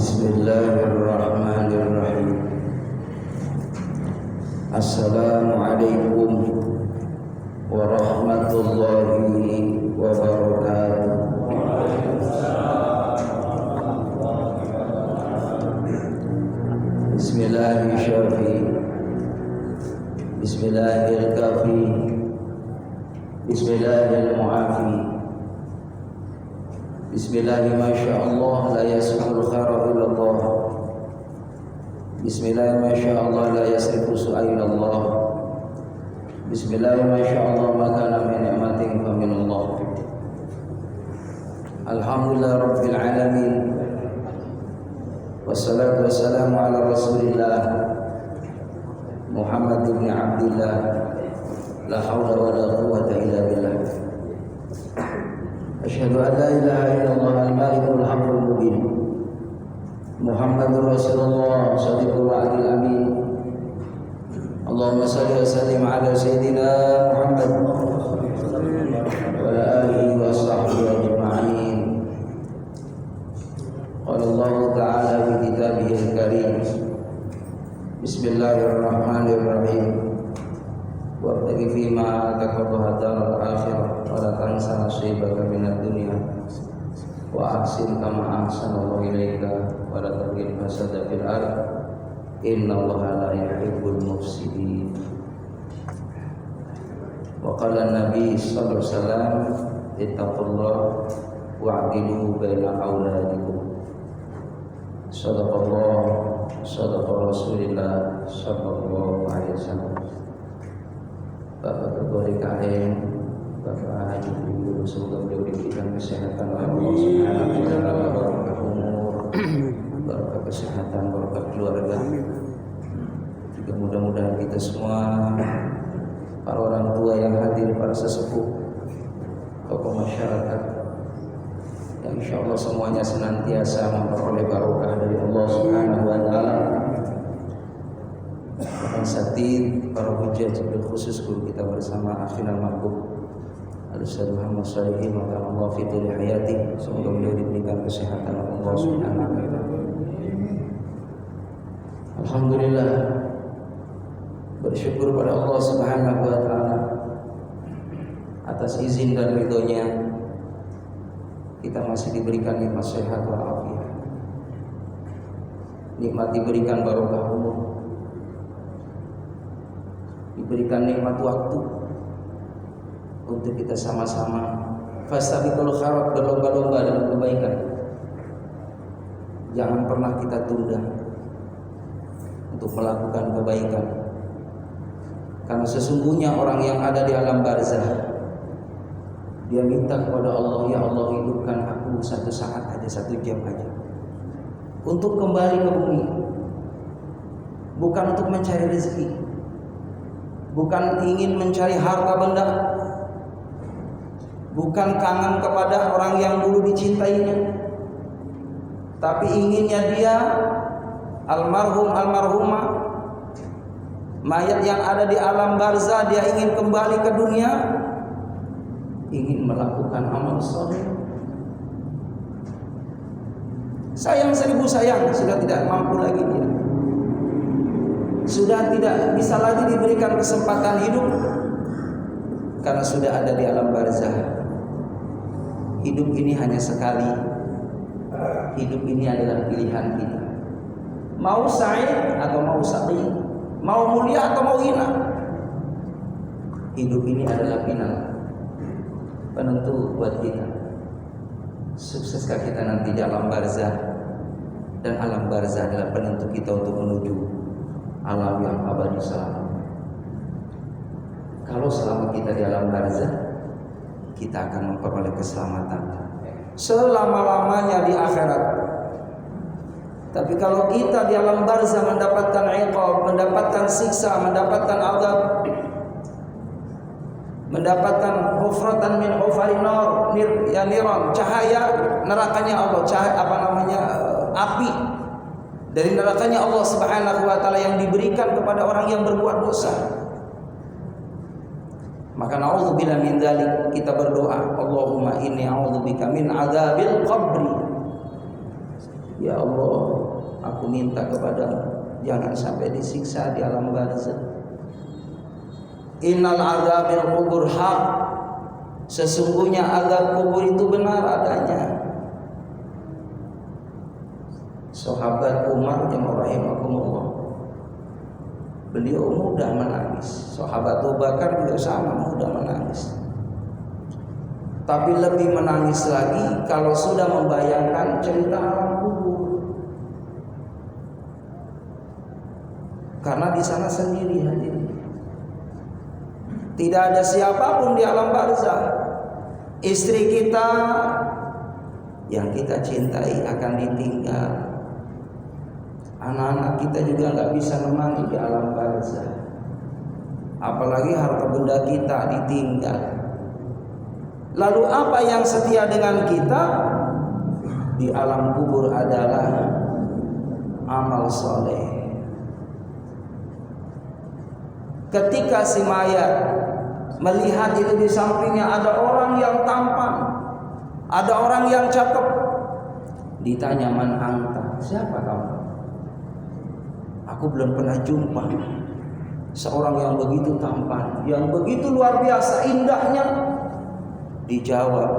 Bismillahirrahmanirrahim. Assalamualaikum warahmatullahi wabarakatuh. Bismillahirrahmanirrahim. Bismillahirrahmanirrahim. Bismillahirrahmanirrahim. Bismillahi masyaallah la yasma'ul khara illallah. Bismillahi masyaallah la yasrifu su'a illallah. Bismillahi masyaallah ma kana min ni'matin fa minallah. Alhamdulillah rabbil alamin. Wassalatu wassalamu ala Rasulillah Muhammad ibn Abdillah. La haula wa la quwwata illa billah. Asyhadu an la ilaha illallah al-malikul haqqul mubin. Muhammadur Rasulullah shadiqul wa'dil amin. Allahumma shalli wa sallim ala sayyidina Muhammad wa ala alihi wa sahbihi ajma'in. Qala Allah ta'ala fi kitabihil karim. Bismillahirrahmanirrahim. Wabtaghi fima ataka daral akhirah wa la tansa nasibaka minad dunya wa ahsin kama ahsanallahu ilaika wa la tabghil fasada fil ardh innallaha la yuhibbul mufsidin. Wa qala an-nabi sallallahu alaihi wasallam ittaqullaha wa'dilu baina auladikum. Sadaqallah sadaqa Rasulillah sallallahu alaihi wasallam. Bapak Ketua DKM, Bapak Haji Guru, semoga beliau diberikan kesehatan oleh Allah Subhanahu wa taala, barakah umur, barakah kesehatan, barakah keluarga. Juga mudah-mudahan kita semua, para orang tua yang hadir, para sesepuh, tokoh masyarakat, yang insya Allah semuanya senantiasa memperoleh barokah dari Allah Subhanahu wa taala. Satid, para hujjah, bil khusus guru kita bersama akhirul mahbub Al-Ustaz Muhammad Shalihin, maka Allah fitul hayati, semoga beliau diberikan kesehatan oleh Allah Subhanahu wa taala. Alhamdulillah, bersyukur pada Allah Subhanahu wa taala atas izin dan ridhonya kita masih diberikan nikmat sehat wal afiat, nikmat diberikan barokah umur, diberikan nikmat waktu untuk kita sama-sama fastabiqul khairat, berlomba-lomba dalam kebaikan. Jangan pernah kita tunda untuk melakukan kebaikan, karena sesungguhnya orang yang ada di alam barzah, dia minta kepada Allah, ya Allah hidupkan aku satu saat aja, 1 jam aja, untuk kembali ke bumi, bukan untuk mencari rezeki, bukan ingin mencari harta benda, bukan kangen kepada orang yang dulu dicintainya, tapi inginnya dia almarhum almarhumah, mayat yang ada di alam barzah, dia ingin kembali ke dunia, ingin melakukan amal saleh. Sayang 1000 sayang, sudah tidak mampu lagi dia, sudah tidak bisa lagi diberikan kesempatan hidup, karena sudah ada di alam barzah. Hidup ini hanya sekali. Hidup ini adalah pilihan kita, mau sa'id atau mau saqi, mau mulia atau mau hina. Hidup ini adalah final, penentu buat kita. Sukseskah kita nanti di alam barzah, dan alam barzah adalah penentu kita untuk menuju alam yang abadi selamanya. Kalau selama kita di alam barzah, kita akan memperoleh keselamatan selama-lamanya di akhirat. Tapi kalau kita di alam barzah mendapatkan iqab, mendapatkan siksa, mendapatkan azab, mendapatkan hufratan min hufarin nar, niran, cahaya nerakanya Allah, cahaya api dari nerakanya Allah Subhanahu wa taala yang diberikan kepada orang yang berbuat dosa. Maka na'udzubillah min dzalik, kita berdoa, Allahumma inni a'udzubika min adzabil qabri Ya Allah, aku minta kepadamu jangan sampai disiksa di alam barzakh. Innal azabil kubur haq, sesungguhnya azab kubur itu benar adanya. Sahabat Umar yang rahimakumullah, beliau mudah menangis. Sahabat Abu Bakar juga sama, mudah menangis. Tapi lebih menangis lagi kalau sudah membayangkan cerita alam kubur. Karena di sana sendiri hadirin. Tidak ada siapapun di alam barzakh. Istri kita yang kita cintai akan ditinggal. Anak-anak kita juga nggak bisa nemani di alam barzakh. Apalagi harta benda kita ditinggal. Lalu apa yang setia dengan kita di alam kubur adalah amal soleh. Ketika si mayat melihat itu di sampingnya ada orang yang tampan, ada orang yang cakep, ditanya man anta, siapa kamu? Aku belum pernah jumpa seorang yang begitu tampan, yang begitu luar biasa indahnya. Dijawab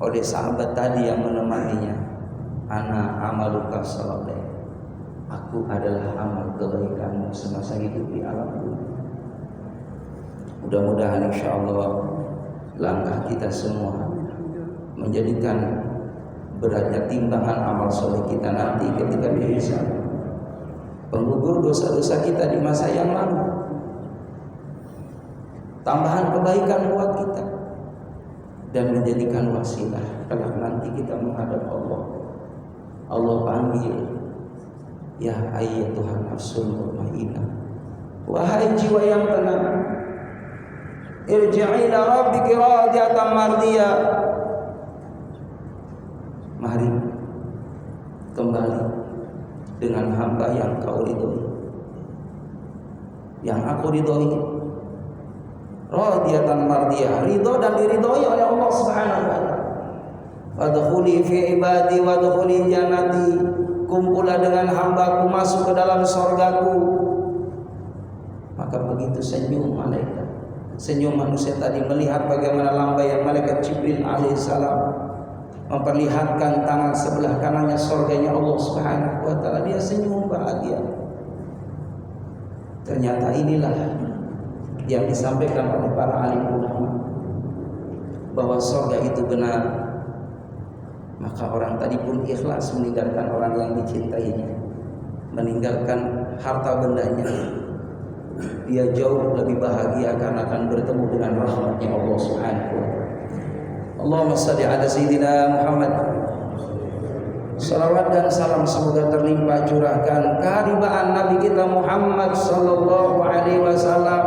oleh sahabat tadi yang menemaninya, ana amaluka salih, aku adalah amal kebaikanmu semasa hidup di alam dunia. Mudah-mudahan insyaallah langkah kita semua menjadikan beratnya timbangan amal soleh kita nanti ketika dihisab, penggugur dosa-dosa kita di masa yang lalu, tambahan kebaikan buat kita, dan menjadikan wasilah kelak nanti kita menghadap Allah. Allah panggil, ya ayyatuhan nafsul mutmainnah, wahai jiwa yang tenang, irji'i ila rabbiki radiyatan mardiyah, mari kembali dengan hamba yang kau ridhoi, yang aku ridhoi. Radiyatan mardiyah, ridho dan diridhoi oleh Allah Subhanahu wa taala. Wadkhuli fi ibadi wadkhuli jannati, kumpulah dengan hambaku, masuk ke dalam surgaku. Maka begitu senyum malaikat, senyum manusia tadi melihat bagaimana lambaian malaikat Jibril alaihissalam memperlihatkan tangan sebelah kanannya surganya Allah Subhanahu wa taala. Dia senyum bahagia. Ternyata inilah yang disampaikan oleh para alim ulama, bahwa surga itu benar. Maka orang tadi pun ikhlas meninggalkan orang yang dicintainya, meninggalkan harta bendanya. Dia jauh lebih bahagia karena akan bertemu dengan rahmatnya Allah Subhanahu wa taala. Allahumma shalli ala sayyidina Muhammad. Salawat dan salam semoga terlimpah curahkan keharibaan Nabi kita Muhammad sallallahu alaihi wasallam,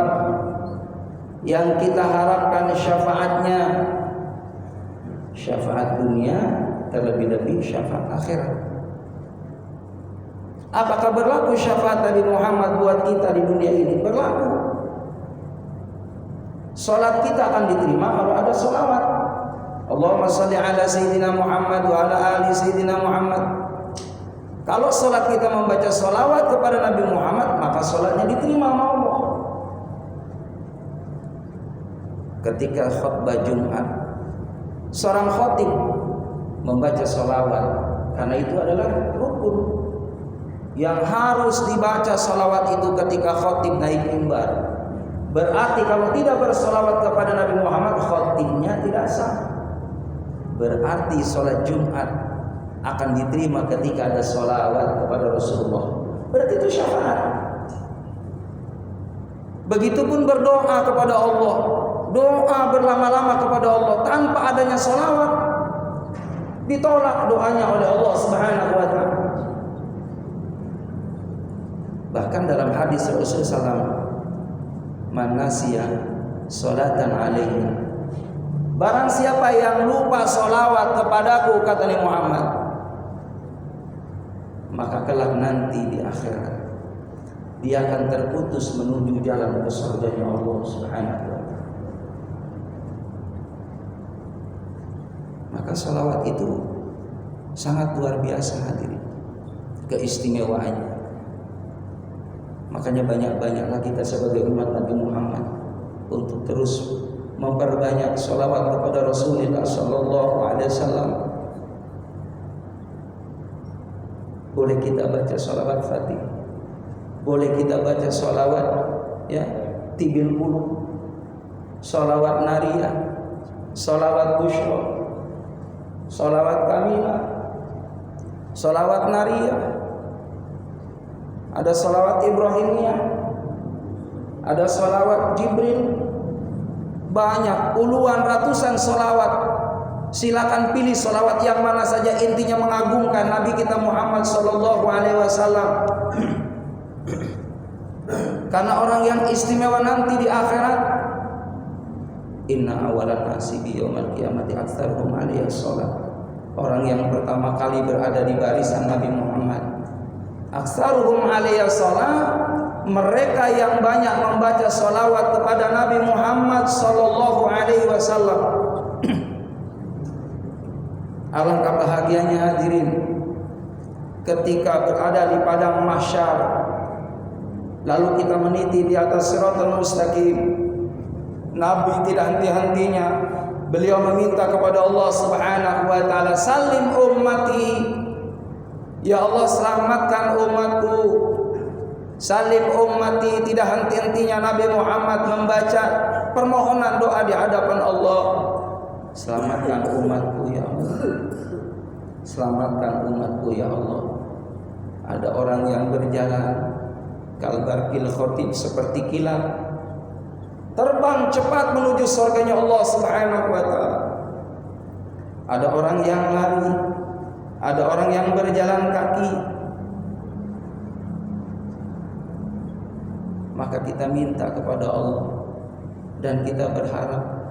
yang kita harapkan syafaatnya, syafaat dunia, terlebih-lebih syafaat akhirat. Apakah berlaku syafaat Nabi Muhammad buat kita di dunia ini? Berlaku. Salat kita akan diterima kalau ada salawat. Allahumma shalli ala sayyidina Muhammad wa ala ali sayyidina Muhammad. Kalau salat kita membaca salawat kepada Nabi Muhammad, maka salatnya diterima oleh Allah. Ketika khutbah Jumat, seorang khatib membaca salawat, karena itu adalah rukun yang harus dibaca salawat itu ketika khatib naik mimbar. Berarti kalau tidak bersalawat kepada Nabi Muhammad, khatibnya tidak sah. Berarti sholat Jumat akan diterima ketika ada salawat kepada Rasulullah. Berarti itu syafaat. Begitupun berdoa kepada Allah, doa berlama-lama kepada Allah tanpa adanya salawat, ditolak doanya oleh Allah Subhanahu wa taala. Bahkan dalam hadis Rasulullah SAW, man nasiya salatan alaihi, barang siapa yang lupa salawat kepadaku, kata Nabi Muhammad, maka kelak nanti di akhirat dia akan terputus menuju jalan ke surganya Allah Subhanahu wa taala. Maka salawat itu Sangat luar biasa hadirin keistimewaannya. Makanya banyak-banyaklah kita sebagai umat Nabi Muhammad untuk terus memperbanyak sholawat kepada Rasulullah Sallallahu Alaihi Wasallam. Boleh kita baca sholawat Fatih, boleh kita baca sholawat ya Tibil Qulub, sholawat Nariyah, sholawat Bushra, sholawat Kamilah, sholawat Nariyah, ada sholawat Ibrahimiyah, ada sholawat Jibril, banyak puluhan ratusan sholawat. Silakan pilih sholawat yang mana saja, intinya mengagungkan Nabi kita Muhammad Sallallahu Alaihi Wasallam. Karena orang yang istimewa nanti di akhirat, inna awalan nasi bi yaumil qiyamati aktsaruhum alaihi shalah. Orang yang pertama kali berada di barisan Nabi Muhammad, aktsaruhum alaihi shalah, mereka yang banyak membaca sholawat kepada Nabi Muhammad Sallallahu Alaihi Wasallam. Alangkah bahagianya hadirin ketika berada di padang mahsyar, lalu kita meniti di atas Shiratal Mustaqim. Nabi tidak henti-hentinya beliau meminta kepada Allah Subhanahu wa taala, salim ummati, ya Allah selamatkan umatku. Salim ummati, tidak henti-hentinya Nabi Muhammad membaca permohonan doa di hadapan Allah. Selamatkan umatku ya Allah, selamatkan umatku ya Allah. Ada orang yang berjalan kalbarqil khotib, seperti kilat, terbang cepat menuju surganya Allah Subhanahu wa taala. Ada orang yang lari, ada orang yang berjalan kaki. Maka kita minta kepada Allah dan kita berharap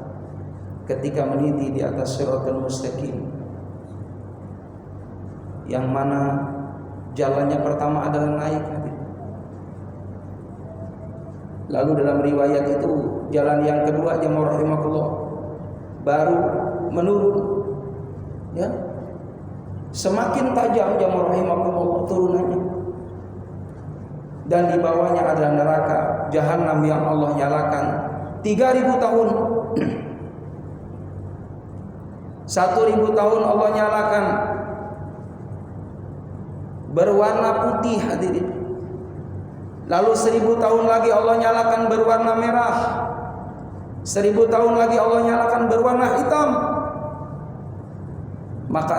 ketika meniti di atas Shiratal Mustaqim, yang mana jalannya pertama adalah naik, lalu dalam riwayat itu jalan yang kedua jamaah rahimakumullah baru menurun, ya semakin tajam jamaah rahimakumullah turunannya, dan di bawahnya adalah neraka jahanam yang Allah nyalakan 3000 tahun. 1000 tahun Allah nyalakan berwarna putih hadirin. Lalu 1000 tahun lagi Allah nyalakan berwarna merah. 1000 tahun lagi Allah nyalakan berwarna hitam. Maka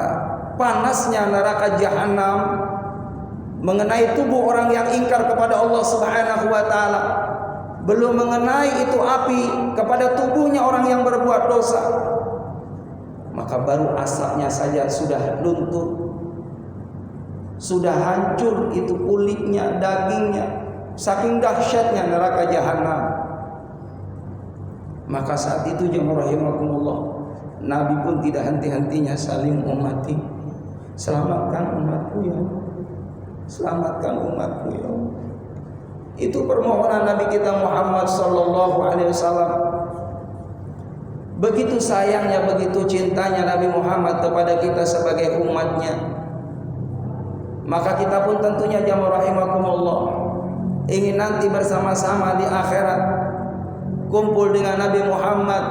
panasnya neraka jahanam mengenai tubuh orang yang ingkar kepada Allah Subhanahu wa taala, belum mengenai itu api kepada tubuhnya orang yang berbuat dosa. Maka baru asapnya saja sudah luntur, sudah hancur itu kulitnya, dagingnya, saking dahsyatnya neraka jahanam. Maka saat itu jemaah rahimakumullah, Nabi pun tidak henti-hentinya salim ummati, selamatkan umatku ya, selamatkan umatku ya. Itu permohonan Nabi kita Muhammad Sallallahu Alaihi Wasallam. Begitu sayangnya, begitu cintanya Nabi Muhammad kepada kita sebagai umatnya. Maka kita pun tentunya jamaah rahimakumullah ingin nanti bersama-sama di akhirat kumpul dengan Nabi Muhammad,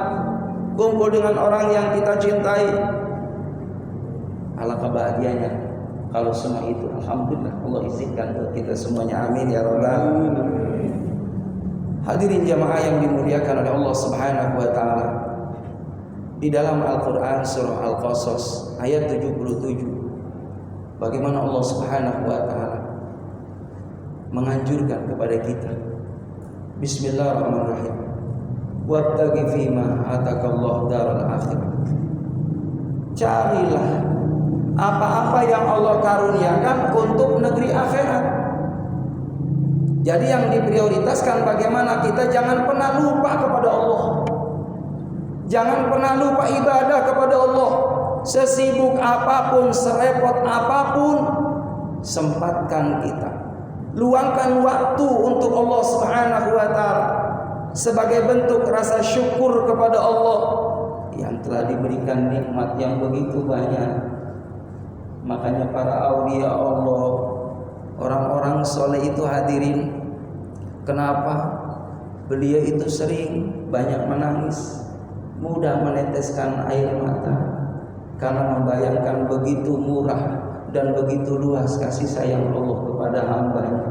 kumpul dengan orang yang kita cintai. Alangkah bahagianya kalau semua itu alhamdulillah Allah izinkan buat kita semuanya, amin ya rabbal alamin. Hadirin jamaah yang dimuliakan oleh Allah Subhanahu wa taala, di dalam Al-Quran surah Al-Qasas ayat 77, bagaimana Allah Subhanahu wa ta'ala menganjurkan kepada kita, bismillahirrahmanirrahim, wabtaghi fima atakallahu daral akhirah, carilah apa-apa yang Allah karuniakan untuk negeri akhirat. Jadi yang diprioritaskan bagaimana kita jangan pernah lupa kepada Allah, jangan pernah lupa ibadah kepada Allah. Sesibuk apapun, serepot apapun, sempatkan kita, luangkan waktu untuk Allah Subhanahu wa ta'ala sebagai bentuk rasa syukur kepada Allah yang telah diberikan nikmat yang begitu banyak. Makanya para aulia Allah, orang-orang soleh itu hadirin, kenapa? Beliau itu sering banyak menangis, mudah meneteskan air mata, karena membayangkan begitu murah dan begitu luas kasih sayang Allah kepada hambanya,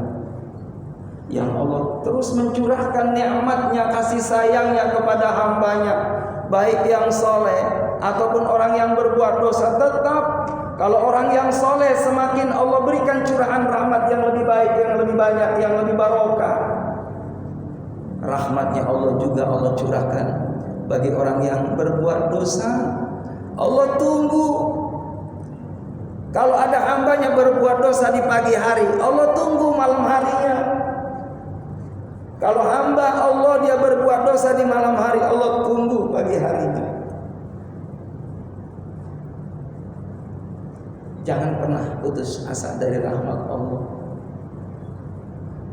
yang Allah terus mencurahkan nikmatnya, kasih sayangnya kepada hambanya, baik yang soleh ataupun orang yang berbuat dosa. Tetap kalau orang yang soleh, semakin Allah berikan curahan rahmat yang lebih baik, yang lebih banyak, yang lebih barokah. Rahmatnya Allah juga Allah curahkan bagi orang yang berbuat dosa. Allah tunggu. Kalau ada hambanya berbuat dosa di pagi hari, Allah tunggu malam harinya. Kalau hamba Allah dia berbuat dosa di malam hari, Allah tunggu pagi harinya. Jangan pernah putus asa dari rahmat Allah.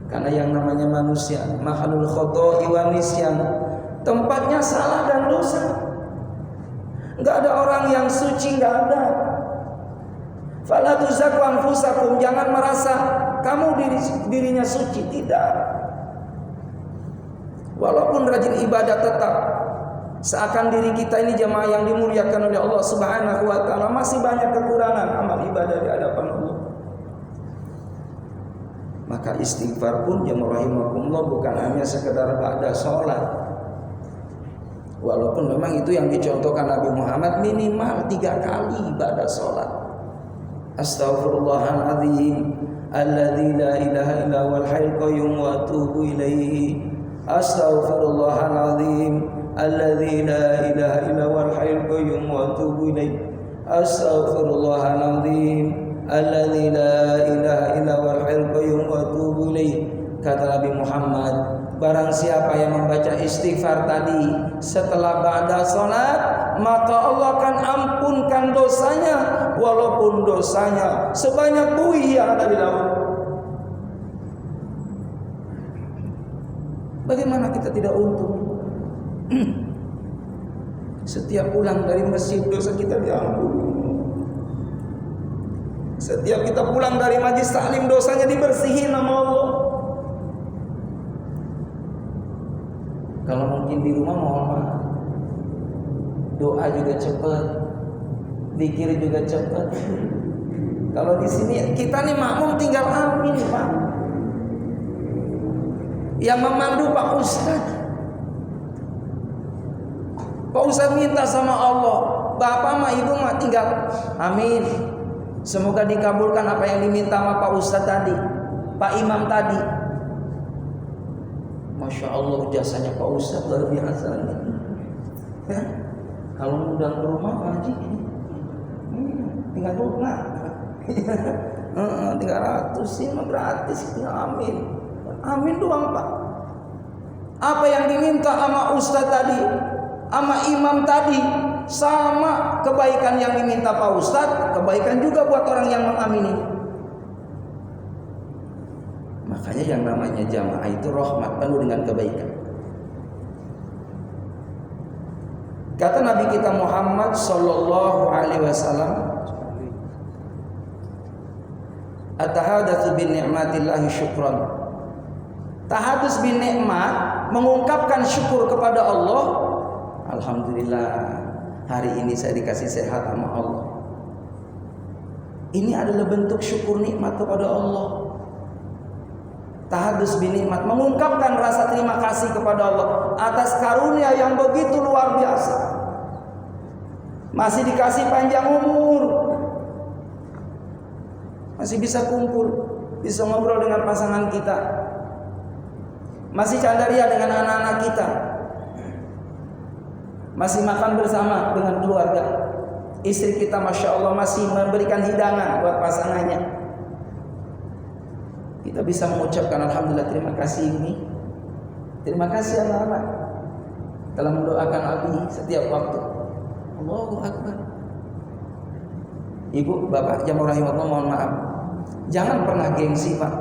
Karena yang namanya manusia, makhluk khoto'i wa nisyan, tempatnya salah dan dosa. Enggak ada orang yang suci, enggak ada. Fala tuzakku anfusakum, jangan merasa kamu dirinya suci, tidak. Walaupun rajin ibadah, tetap seakan diri kita ini jemaah yang dimuliakan oleh Allah Subhanahu wa taala, masih banyak kekurangan amal ibadah di hadapan Allah. Maka istighfar pun jemaah rahimakumullah bukan hanya sekedar ba'da sholat. Walaupun memang itu yang dicontohkan Nabi Muhammad, minimal 3 kali ba'da sholat. Astaghfirullahaladzim alladzi la ilaha illa huwal hayyul qayyum wa atubu ilaihi. Astaghfirullahaladzim alladzi la ilaha illa huwal hayyul qayyum wa atubu ilaihi. Astaghfirullahaladzim alladzi la ilaha illa huwal hayyul qayyum wa atubu ilaihi. Kata Nabi Muhammad, barang siapa yang membaca istighfar tadi setelah ba'da salat, maka Allah akan ampunkan dosanya, walaupun dosanya sebanyak buih yang ada di laut. Bagaimana kita tidak untung? Setiap pulang dari masjid dosa kita diampuni. Setiap kita pulang dari majlis taklim dosanya dibersihin sama Allah. Kalau mungkin di rumah mohon maaf, doa juga cepat, zikir juga cepat. Kalau di sini kita nih makmum tinggal amin Pak. Yang memandu Pak Ustadz. Pak Ustadz minta sama Allah, Bapak sama Ibu mah tinggal amin. Semoga dikabulkan apa yang diminta sama Pak Ustadz tadi, Pak Imam tadi. Masya Allah jasanya Pak Ustadz luar biasa nih. Ya? Kalau undang ke rumah Pak Haji, tinggal lunak, 300 sih mah gratis, amin, amin doang Pak. Apa yang diminta sama Ustadz tadi, sama Imam tadi, sama kebaikan yang diminta Pak Ustadz, kebaikan juga buat orang yang mengamini. Makanya yang namanya jamaah itu rahmat, penuh dengan kebaikan. Kata Nabi kita Muhammad sallallahu alaihi wasallam, "Atahadatsu bi ni'matillahi syukran." Tahadus bin nikmat, mengungkapkan syukur kepada Allah. Alhamdulillah, hari ini saya dikasih sehat sama Allah. Ini adalah bentuk syukur nikmat kepada Allah. Tahadus bin nikmat, mengungkapkan rasa terima kasih kepada Allah atas karunia yang begitu luar biasa. Masih dikasih panjang umur, masih bisa kumpul, bisa ngobrol dengan pasangan kita, masih candaria dengan anak-anak kita, masih makan bersama dengan keluarga. Istri kita Masya Allah masih memberikan hidangan buat pasangannya. Kita bisa mengucapkan Alhamdulillah, terima kasih ini. Terima kasih anak-anak telah mendoakan Abi setiap waktu. Allahu Akbar. Ibu, Bapak, jamaah rahimahullah, mohon maaf. Jangan pernah gengsi Pak.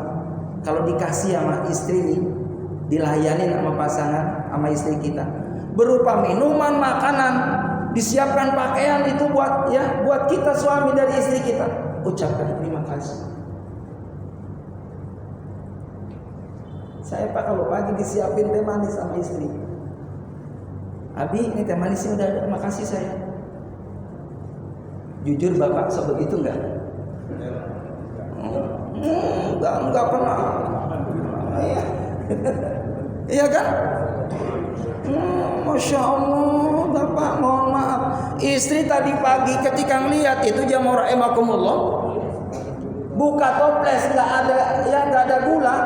Kalau dikasih sama istri nih, dilayanin sama pasangan, sama istri kita, berupa minuman, makanan, disiapkan pakaian itu buat kita suami dari istri kita, ucapkan terima kasih. Saya Pak kalau pagi disiapin teh manis sama istri, Abi ini teh manisnya udah ada, makasih saya. Jujur Bapak sebegitu enggak? Enggak pernah. Iya kan? Masya Allah, Bapak mohon maaf. Istri tadi pagi ketika ngelihat itu jamaah rahimakumullah, buka toples nggak ada gula.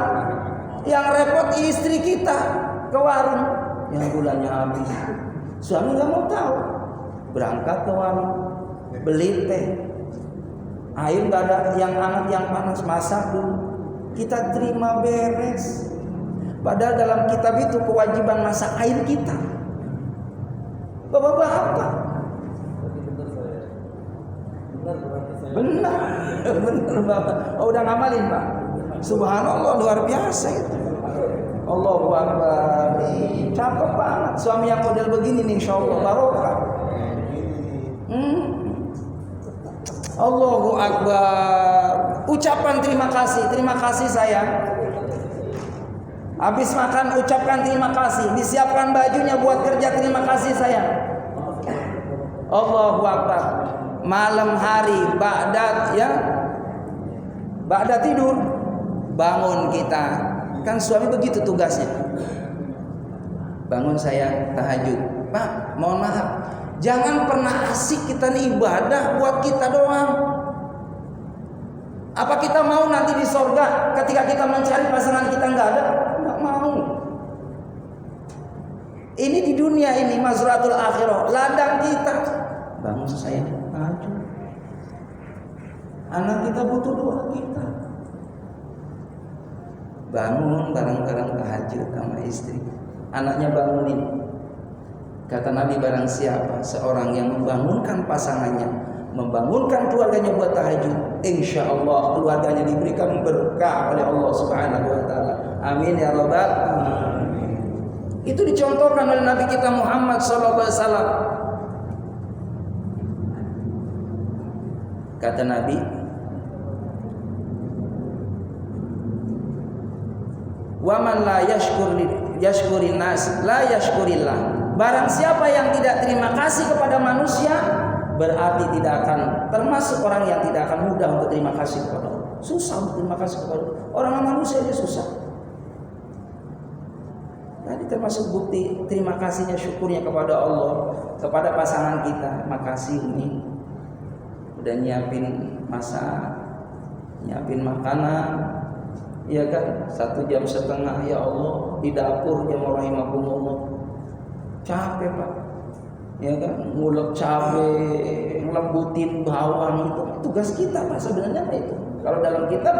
Yang repot istri kita ke warung, yang gulanya habis. Suami nggak mau tahu, berangkat ke warung, beli teh, air nggak ada, yang hangat yang panas masak dulu. Kita terima beres. Padahal dalam kitab itu kewajiban masak air kita. Bapak-bapak. Benar Bapak. Oh, udah ngamalin Pak. Subhanallah, luar biasa itu. Allahu Akbar. Cakep banget. Suami yang model begini nih, insyaallah barokah. Allahu Akbar. Ucapan terima kasih sayang. Habis makan ucapkan terima kasih, disiapkan bajunya buat kerja, terima kasih sayang. Allahu Akbar. Malam hari ba'da tidur bangun kita. Kan suami begitu tugasnya. Bangun saya tahajud. Pak, mohon maaf. Jangan pernah asik kita nih ibadah buat kita doang. Apa kita mau nanti di sorga ketika kita mencari pasangan kita nggak ada? Nggak mau. Ini di dunia ini mazratul akhirah, ladang kita. Bangun saya tahajud. Anak kita butuh doa kita. Bangun bareng-bareng tahajud sama istri. Anaknya bangunin. Kata Nabi, barang siapa seorang yang membangunkan pasangannya, membangunkan keluarganya buat tahajud, insya Allah keluarganya diberikan berkah oleh Allah Subhanahu wa taala. Amin ya rabbal alamin. Itu dicontohkan oleh Nabi kita Muhammad sallallahu alaihi wasallam. Kata Nabi, wa man la yashkurin nas la yashkurillah. Barang siapa yang tidak terima kasih kepada manusia, berarti tidak akan termasuk orang yang tidak akan mudah untuk terima kasih kepada Allah. Susah untuk terima kasih kepada orang manusia, dia susah. Jadi termasuk bukti terima kasihnya, syukurnya kepada Allah, kepada pasangan kita. Makasih Umi udah nyiapin masak, nyiapin makanan, iya kan? 1,5 jam ya Allah di dapur, ya rahimakumullah. Capek Pak, ya kan, ngulek cabai, ngelembutin bawang, itu tugas kita Pak sebenarnya itu. Kalau dalam kitab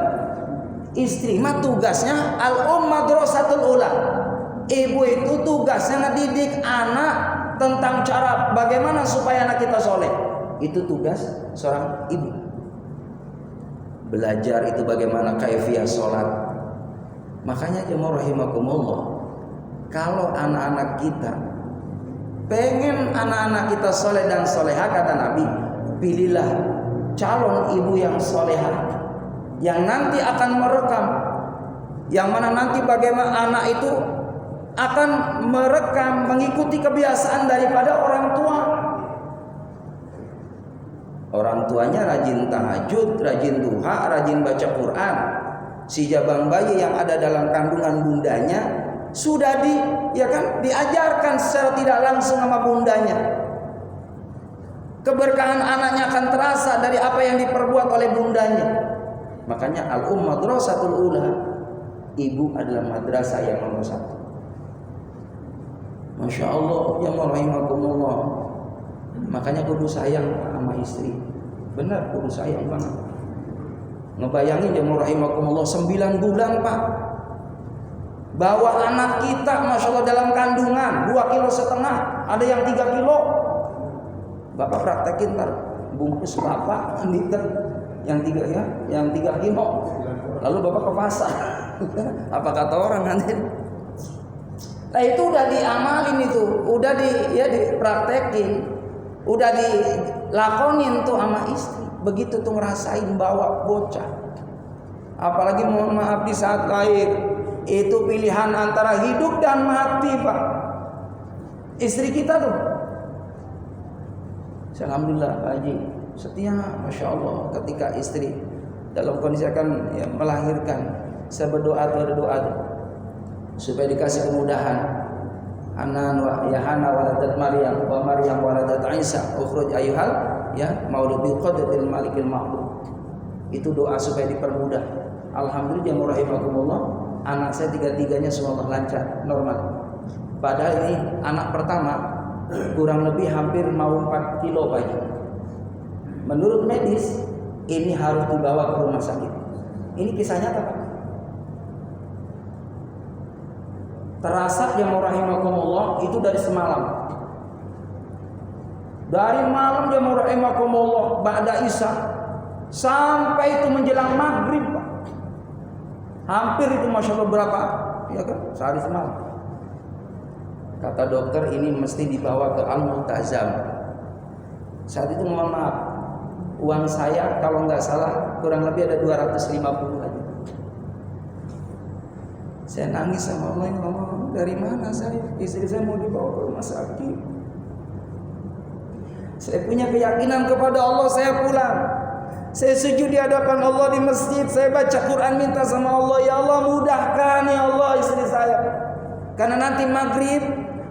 istri mah tugasnya madrasatul ula. Ibu itu tugasnya ngedidik anak tentang cara bagaimana supaya anak kita soleh. Itu tugas seorang ibu. Belajar itu bagaimana kaifiyah sholat. Makanya jemaah rahimakumullah, kalau anak-anak kita pengen anak-anak kita soleh dan soleha, kata Nabi, pilihlah calon ibu yang soleha, yang nanti akan merekam, yang mana nanti bagaimana anak itu akan merekam, mengikuti kebiasaan daripada orang tua. Orang tuanya rajin tahajud, rajin duha, rajin baca Quran. Si jabang bayi yang ada dalam kandungan bundanya sudah diajarkan secara tidak langsung sama bundanya. Keberkahan anaknya akan terasa dari apa yang diperbuat oleh bundanya. Makanya madrasatul ula, ibu adalah madrasah yang nomor 1. Masya Allah, ya rahimakumullah. Makanya kudu sayang sama istri. Benar, kudu sayang banget. Ngebayangin ya rahimakumullah, 9 bulan Pak, bawa anak kita, Masya Allah, dalam kandungan 2,5 kg, ada yang 3 kilo. Bapak praktekin ntar, bungkus Bapak liter yang 3 kilo. Lalu Bapak ke pasar. Apa kata orang nanti? Nah itu udah diamalin, itu udah dipraktekin. udah dilakonin tuh sama istri, begitu tuh ngerasain bawa bocah. Apalagi mohon maaf di saat lahir, itu pilihan antara hidup dan mati, Pak. Istri kita tuh, alhamdulillah Pak Haji setia, masya Allah. Ketika istri dalam kondisi akan melahirkan, saya berdoa tuh supaya dikasih kemudahan. Hanan wa Yahana waladat Maryam wa Maryam waladat Isa ukhruj ayyuhal maulud bi qadratil malikil ma'bud. Itu doa supaya dipermudah. Alhamdulillah jamaah rahimakumullah, anak saya tiga-tiganya semua lancar, normal. Padahal ini anak pertama kurang lebih hampir mau 4 kilo Pak. Menurut medis ini harus dibawa ke rumah sakit. Ini kisah nyata Pak. Terasa jamaah rahimakumullah itu dari semalam. Dari malam jamaah rahimakumullah ba'da Isya sampai itu menjelang maghrib Pak. Hampir itu masya Allah berapa? Ya kan? Sehari semalam. Kata dokter ini mesti dibawa ke Al-Multazam. Saat itu mohon maaf, uang saya kalau nggak salah kurang lebih ada 250 aja. Saya nangis sama Allah, ya Allah, dari mana saya? Istri saya mau dibawa ke rumah sakit. Saya punya keyakinan kepada Allah, saya pulang. Saya sujud di hadapan Allah di masjid, saya baca Quran minta sama Allah, ya Allah mudahkan ya Allah istri saya. Karena nanti maghrib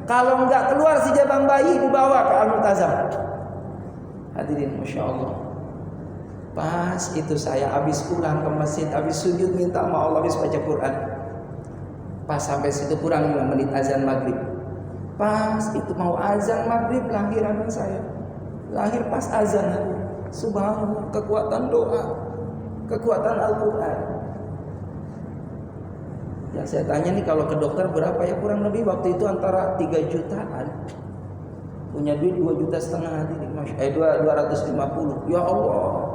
kalau nggak keluar si jabang bayi dibawa ke Al-Multazam. Hadirin, masya Allah. Pas itu saya habis pulang ke masjid, habis sujud minta sama Allah, habis baca Quran. Pas sampai situ kurang 5 menit azan maghrib. Pas itu mau azan maghrib lahir anak saya. Lahir pas azan. Subhanallah, kekuatan doa, kekuatan Al-Quran. Ya saya tanya nih kalau ke dokter berapa ya, kurang lebih waktu itu antara 3 jutaan. Punya duit 2,5 juta hati, 250. Ya Allah.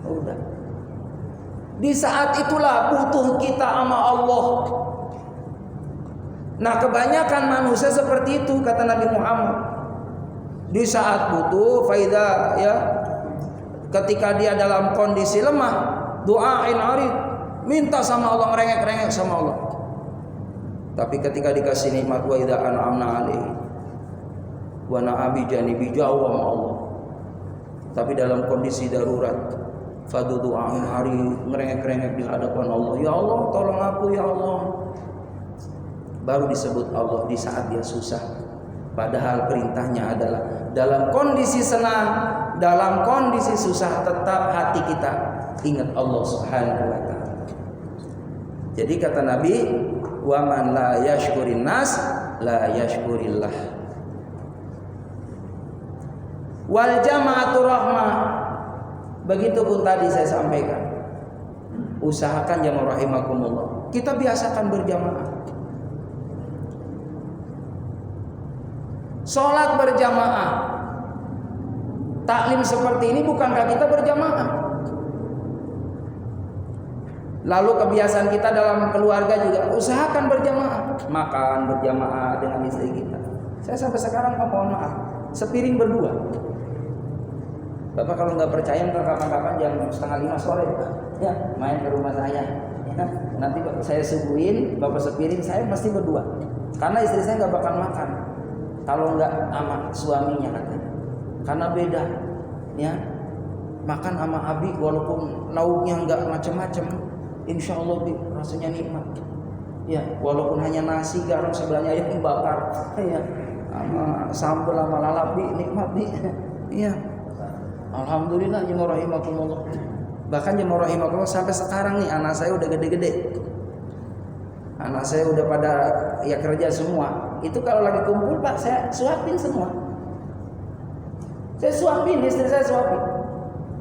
Udah. Di saat itulah butuh kita sama Allah. Nah kebanyakan manusia seperti itu kata Nabi Muhammad. Di saat butuh faida ketika dia dalam kondisi lemah, doain arid, minta sama Allah, ngerengek-rengek sama Allah. Tapi ketika dikasih nikmat wa idza an'amna alaihi wa na'abi janibi jauh sama Allah. Tapi dalam kondisi darurat, fadu doain arid, ngerengek-rengek di hadapan Allah. Ya Allah, tolong aku ya Allah. Baru disebut Allah di saat dia susah. Padahal perintahnya adalah dalam kondisi senang, dalam kondisi susah tetap hati kita ingat Allah Subhanahu wa taala. Jadi kata Nabi, wa man la yashkurin nas la yashkurillah. Wal jama'atu rahmah. Begitupun tadi saya sampaikan. Usahakan jamaah rahimakumullah. Kita biasakan berjamaah. Sholat berjamaah. Taklim seperti ini bukankah kita berjamaah? Lalu kebiasaan kita dalam keluarga juga usahakan berjamaah. Makan berjamaah dengan istri kita. Saya sampai sekarang mohon maaf, sepiring berdua. Bapak kalau nggak percaya ntar kapan-kapan jam 4:30 sore ya main ke rumah saya. Ya, nanti saya suguhin Bapak sepiring, saya mesti berdua. Karena istri saya nggak bakal makan kalau nggak sama suaminya katanya, karena beda ya, makan sama Abi walaupun lauknya nggak macam-macam, insya Allah rasanya nikmat ya, walaupun hanya nasi garam sebelahnya ayam bakar ya, sama sambal sama lalapi nikmat nih ya. Alhamdulillah jemaah rahimakumullah. Bahkan jemaah rahimakumullah sampai sekarang nih anak saya udah gede-gede, anak saya udah pada ya kerja semua. Itu kalau lagi kumpul Pak, saya suapin semua. Saya suapin, istri saya suapin.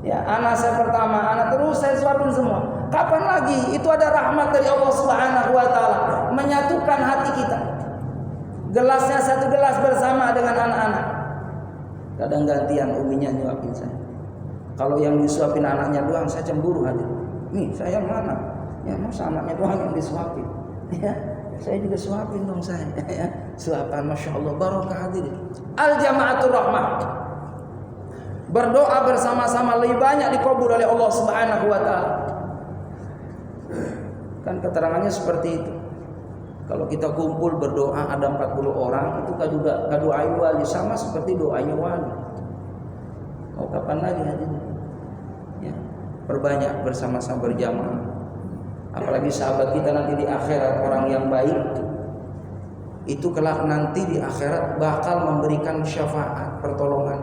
Ya, anak saya pertama, anak terus saya suapin semua. Kapan lagi? Itu ada rahmat dari Allah Subhanahu wa taala menyatukan hati kita. Gelasnya satu gelas bersama dengan anak-anak. Kadang gantian uminya nyuapin saya. Kalau yang disuapin anaknya doang saya cemburu hati. Nih, saya mana? Ya, masa anaknya doang yang disuapin. Ya. Saya juga suapin dong saya ya. Suapan masya Allah barokah hadirin. Al jama'atul rahmah. Berdoa bersama-sama lebih banyak dikabul oleh Allah Subhanahu wa taala. Kan keterangannya seperti itu. Kalau kita kumpul berdoa ada 40 orang, itu doa wali sama seperti doanya wali. Mau kapan lagi hadirin? Ya, perbanyak bersama-sama berjamaah. Apalagi sahabat kita nanti di akhirat orang yang baik itu kelak nanti di akhirat bakal memberikan syafaat pertolongan.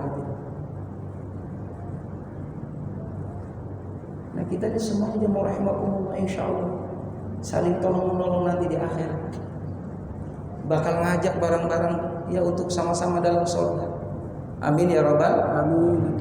Nah kita ini semua aja mau rahimakumullah insyaallah saling tolong-menolong nanti di akhirat. Bakal ngajak bareng-bareng ya untuk sama-sama dalam sholat. Amin ya rabbal alamin.